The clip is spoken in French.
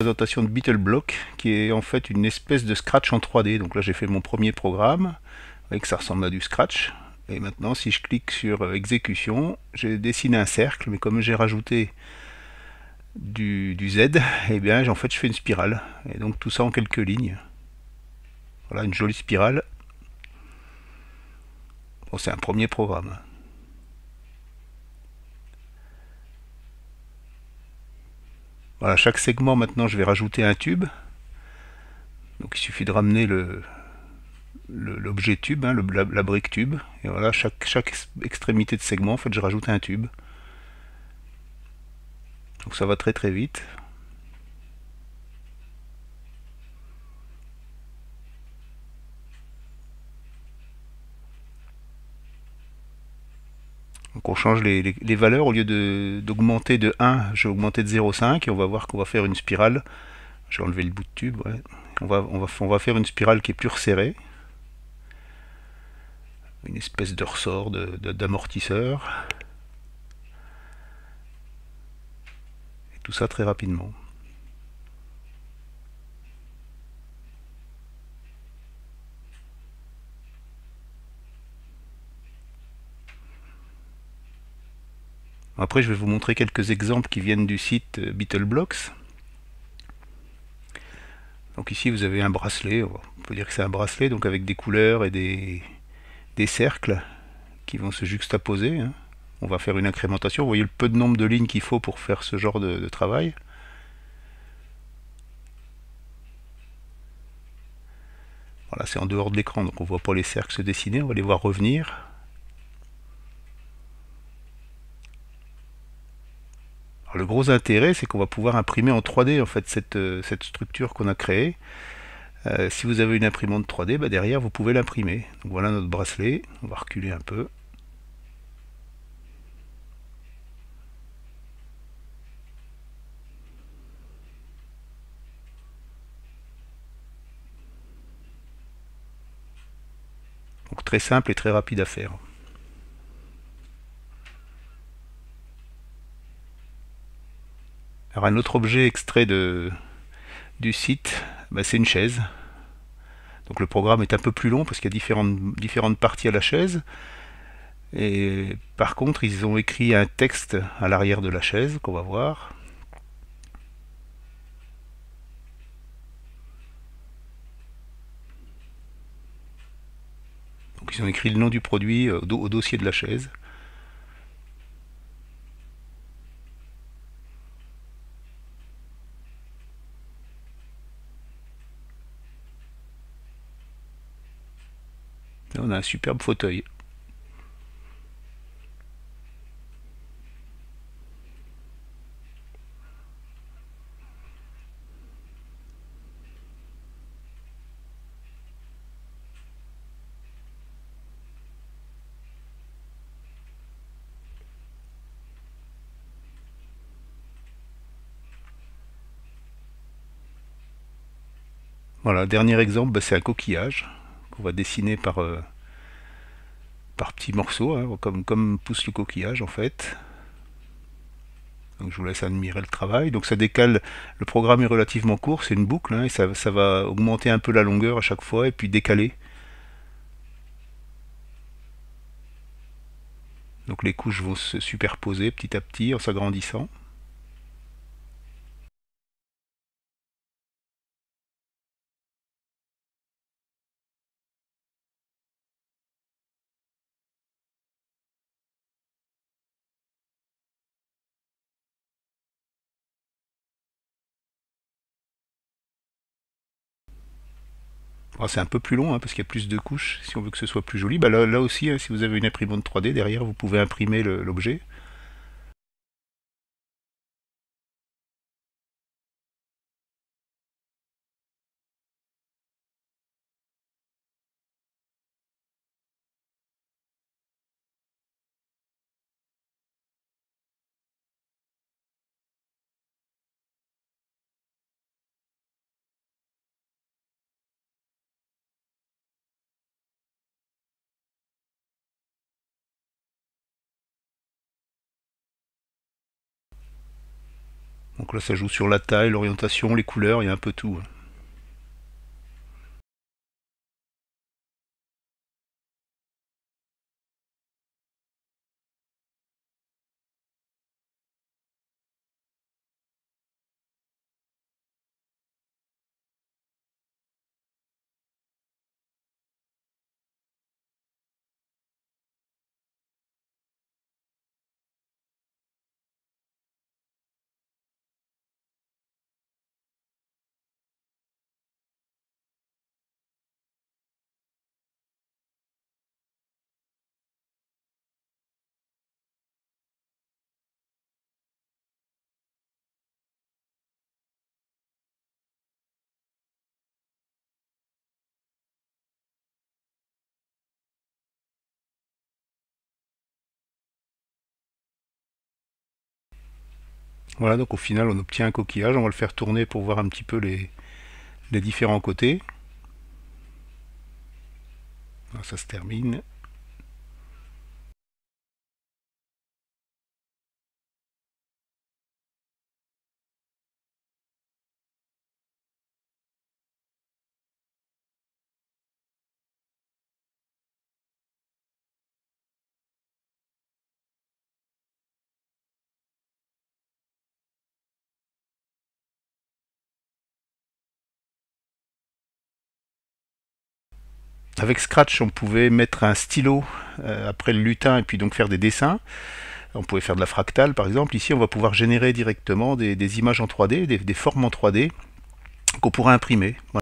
Présentation de BeetleBlock qui est en fait une espèce de Scratch en 3D. Donc là j'ai fait mon premier programme, vous voyez que ça ressemble à du Scratch. Et maintenant si je clique sur exécution, j'ai dessiné un cercle, mais comme j'ai rajouté du Z, et bien en fait je fais une spirale. Et donc tout ça en quelques lignes. Voilà une jolie spirale. Bon, c'est un premier programme. Voilà, chaque segment maintenant je vais rajouter un tube. Donc il suffit de ramener l'objet tube, hein, la brique tube. Et voilà, chaque extrémité de segment, en fait, je rajoute un tube. Donc ça va très très vite. Donc on change les valeurs, au lieu d'augmenter de 1, je vais augmenter de 0,5 et on va voir qu'on va faire une spirale. Je vais enlever le bout de tube, ouais. On va faire une spirale qui est plus resserrée. Une espèce de ressort d'amortisseur. Et tout ça très rapidement. Après je vais vous montrer quelques exemples qui viennent du site BeetleBlocks. Donc ici vous avez un bracelet, on peut dire que c'est un bracelet, donc avec des couleurs et des cercles qui vont se juxtaposer, hein. On va faire une incrémentation. Vous voyez le peu de nombre de lignes qu'il faut pour faire ce genre de travail. Voilà, c'est en dehors de l'écran, donc on ne voit pas les cercles se dessiner. On va les voir revenir. Alors, le gros intérêt, c'est qu'on va pouvoir imprimer en 3D en fait cette structure qu'on a créée. Si vous avez une imprimante 3D, bah, derrière vous pouvez l'imprimer. Donc voilà notre bracelet. On va reculer un peu. Donc très simple et très rapide à faire. Alors un autre objet extrait du site, bah, c'est une chaise. Donc le programme est un peu plus long parce qu'il y a différentes parties à la chaise. Et par contre, ils ont écrit un texte à l'arrière de la chaise qu'on va voir. Donc ils ont écrit le nom du produit au dossier de la chaise. Là, on a un superbe fauteuil. Voilà, dernier exemple, bah, c'est un coquillage qu'on va dessiner par petits morceaux, hein, comme pousse le coquillage en fait. Donc je vous laisse admirer le travail. Donc ça décale, le programme est relativement court, c'est une boucle, hein, et ça va augmenter un peu la longueur à chaque fois et puis décaler. Donc les couches vont se superposer petit à petit en s'agrandissant. Alors, c'est un peu plus long, hein, parce qu'il y a plus de couches. Si on veut que ce soit plus joli, bah là aussi, hein, si vous avez une imprimante 3D derrière, vous pouvez imprimer l'objet. Donc là ça joue sur la taille, l'orientation, les couleurs, il y a un peu tout. Voilà, donc au final on obtient un coquillage, on va le faire tourner pour voir un petit peu les différents côtés. Là, ça se termine. Avec Scratch, on pouvait mettre un stylo après le lutin et puis donc faire des dessins. On pouvait faire de la fractale par exemple. Ici, on va pouvoir générer directement des images en 3D, des formes en 3D qu'on pourra imprimer. Voilà.